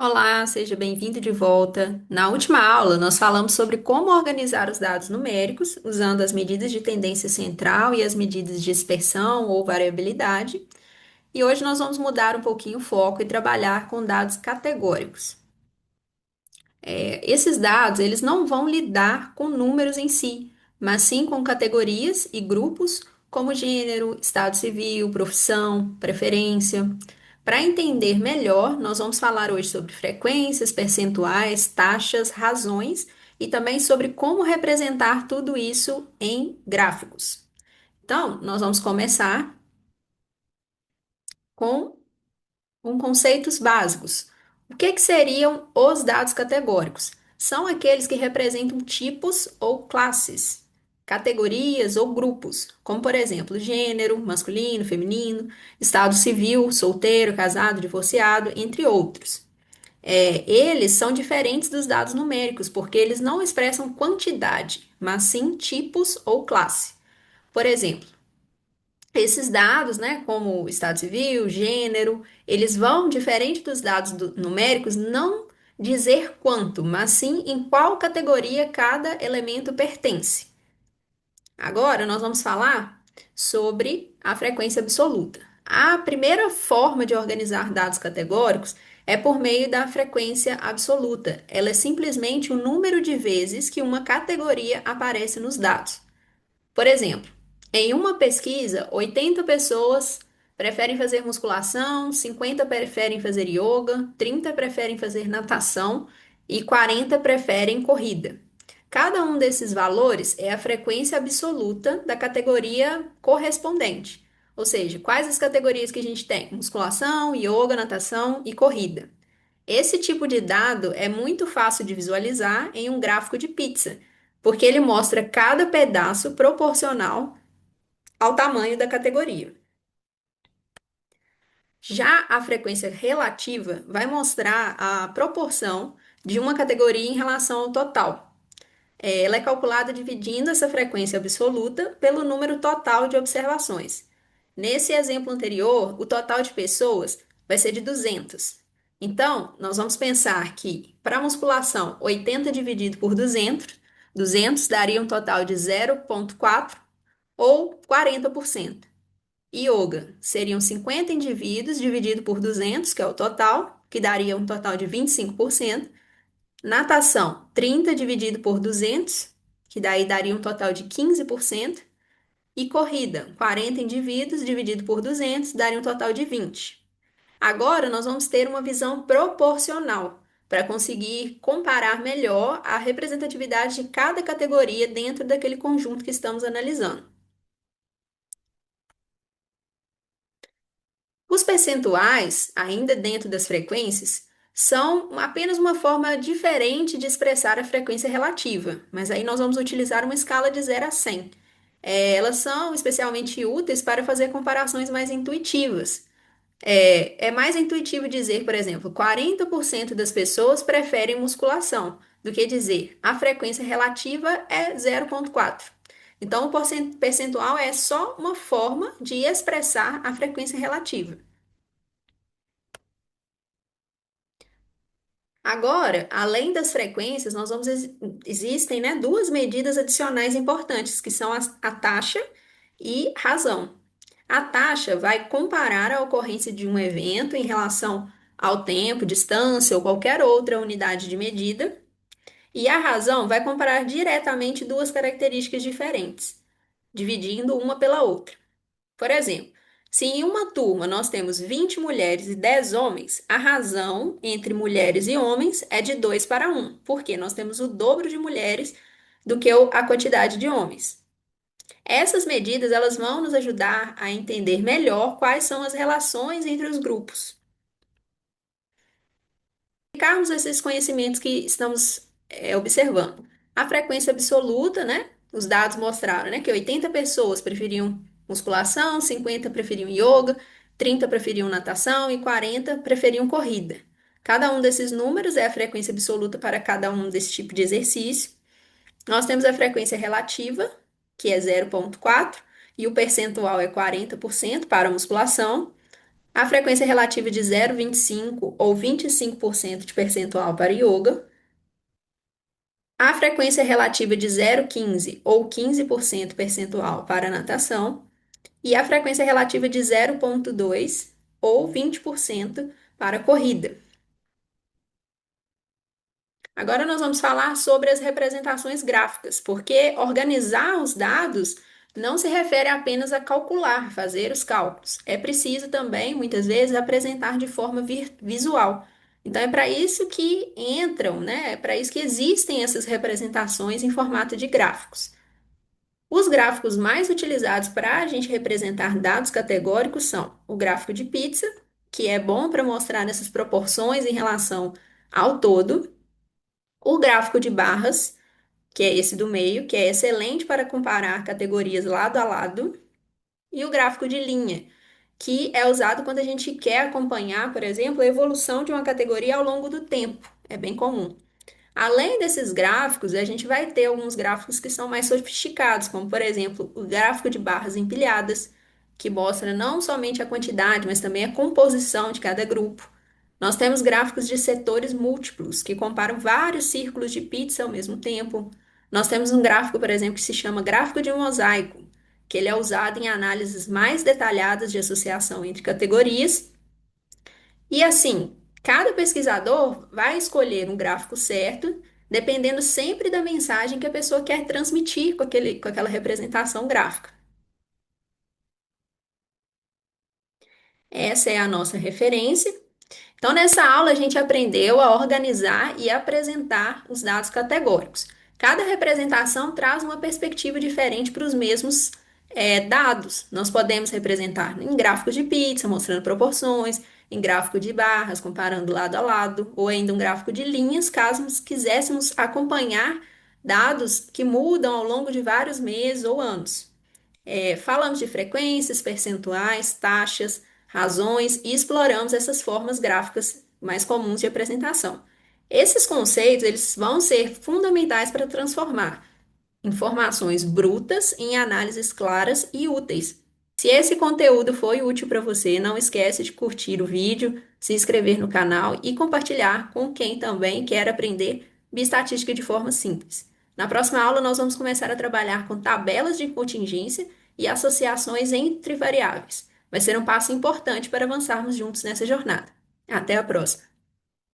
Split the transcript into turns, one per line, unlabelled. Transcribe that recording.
Olá, seja bem-vindo de volta. Na última aula, nós falamos sobre como organizar os dados numéricos usando as medidas de tendência central e as medidas de dispersão ou variabilidade. E hoje nós vamos mudar um pouquinho o foco e trabalhar com dados categóricos. Esses dados, eles não vão lidar com números em si, mas sim com categorias e grupos como gênero, estado civil, profissão, preferência. Para entender melhor, nós vamos falar hoje sobre frequências, percentuais, taxas, razões e também sobre como representar tudo isso em gráficos. Então, nós vamos começar com conceitos básicos. O que seriam os dados categóricos? São aqueles que representam tipos ou classes, categorias ou grupos, como por exemplo, gênero, masculino, feminino, estado civil, solteiro, casado, divorciado, entre outros. Eles são diferentes dos dados numéricos, porque eles não expressam quantidade, mas sim tipos ou classe. Por exemplo, esses dados, né, como estado civil, gênero, eles vão, diferente dos dados numéricos, não dizer quanto, mas sim em qual categoria cada elemento pertence. Agora, nós vamos falar sobre a frequência absoluta. A primeira forma de organizar dados categóricos é por meio da frequência absoluta. Ela é simplesmente o número de vezes que uma categoria aparece nos dados. Por exemplo, em uma pesquisa, 80 pessoas preferem fazer musculação, 50 preferem fazer yoga, 30 preferem fazer natação e 40 preferem corrida. Cada um desses valores é a frequência absoluta da categoria correspondente. Ou seja, quais as categorias que a gente tem? Musculação, yoga, natação e corrida. Esse tipo de dado é muito fácil de visualizar em um gráfico de pizza, porque ele mostra cada pedaço proporcional ao tamanho da categoria. Já a frequência relativa vai mostrar a proporção de uma categoria em relação ao total. Ela é calculada dividindo essa frequência absoluta pelo número total de observações. Nesse exemplo anterior, o total de pessoas vai ser de 200. Então, nós vamos pensar que para a musculação, 80 dividido por 200 daria um total de 0,4 ou 40%. Yoga seriam 50 indivíduos dividido por 200, que é o total, que daria um total de 25%. Natação, 30 dividido por 200, que daí daria um total de 15%. E corrida, 40 indivíduos dividido por 200, daria um total de 20. Agora nós vamos ter uma visão proporcional para conseguir comparar melhor a representatividade de cada categoria dentro daquele conjunto que estamos analisando. Os percentuais, ainda dentro das frequências, são apenas uma forma diferente de expressar a frequência relativa, mas aí nós vamos utilizar uma escala de 0 a 100. Elas são especialmente úteis para fazer comparações mais intuitivas. É mais intuitivo dizer, por exemplo, 40% das pessoas preferem musculação, do que dizer a frequência relativa é 0,4. Então, o percentual é só uma forma de expressar a frequência relativa. Agora, além das frequências, existem, né, duas medidas adicionais importantes, que são a taxa e razão. A taxa vai comparar a ocorrência de um evento em relação ao tempo, distância ou qualquer outra unidade de medida, e a razão vai comparar diretamente duas características diferentes, dividindo uma pela outra. Por exemplo, se em uma turma nós temos 20 mulheres e 10 homens, a razão entre mulheres e homens é de 2 para 1, porque nós temos o dobro de mulheres do que a quantidade de homens. Essas medidas elas vão nos ajudar a entender melhor quais são as relações entre os grupos. Aplicarmos esses conhecimentos que estamos observando. A frequência absoluta, né? Os dados mostraram, né, que 80 pessoas preferiam musculação, 50 preferiam yoga, 30 preferiam natação e 40 preferiam corrida. Cada um desses números é a frequência absoluta para cada um desse tipo de exercício. Nós temos a frequência relativa, que é 0,4, e o percentual é 40% para a musculação. A frequência relativa de 0,25 ou 25% de percentual para yoga. A frequência relativa de 0,15 ou 15% percentual para natação. E a frequência relativa de 0,2 ou 20% para corrida. Agora nós vamos falar sobre as representações gráficas, porque organizar os dados não se refere apenas a calcular, fazer os cálculos. É preciso também, muitas vezes, apresentar de forma visual. Então, é para isso que entram, né? É para isso que existem essas representações em formato de gráficos. Os gráficos mais utilizados para a gente representar dados categóricos são o gráfico de pizza, que é bom para mostrar essas proporções em relação ao todo, o gráfico de barras, que é esse do meio, que é excelente para comparar categorias lado a lado, e o gráfico de linha, que é usado quando a gente quer acompanhar, por exemplo, a evolução de uma categoria ao longo do tempo. É bem comum. Além desses gráficos, a gente vai ter alguns gráficos que são mais sofisticados, como por exemplo, o gráfico de barras empilhadas, que mostra não somente a quantidade, mas também a composição de cada grupo. Nós temos gráficos de setores múltiplos, que comparam vários círculos de pizza ao mesmo tempo. Nós temos um gráfico, por exemplo, que se chama gráfico de mosaico, que ele é usado em análises mais detalhadas de associação entre categorias. E assim, cada pesquisador vai escolher um gráfico certo, dependendo sempre da mensagem que a pessoa quer transmitir com aquela representação gráfica. Essa é a nossa referência. Então, nessa aula, a gente aprendeu a organizar e apresentar os dados categóricos. Cada representação traz uma perspectiva diferente para os mesmos dados. Nós podemos representar em gráficos de pizza, mostrando proporções, em gráfico de barras, comparando lado a lado, ou ainda um gráfico de linhas, caso nós quiséssemos acompanhar dados que mudam ao longo de vários meses ou anos. Falamos de frequências, percentuais, taxas, razões e exploramos essas formas gráficas mais comuns de apresentação. Esses conceitos eles vão ser fundamentais para transformar informações brutas em análises claras e úteis. Se esse conteúdo foi útil para você, não esquece de curtir o vídeo, se inscrever no canal e compartilhar com quem também quer aprender bioestatística de forma simples. Na próxima aula, nós vamos começar a trabalhar com tabelas de contingência e associações entre variáveis. Vai ser um passo importante para avançarmos juntos nessa jornada. Até a próxima!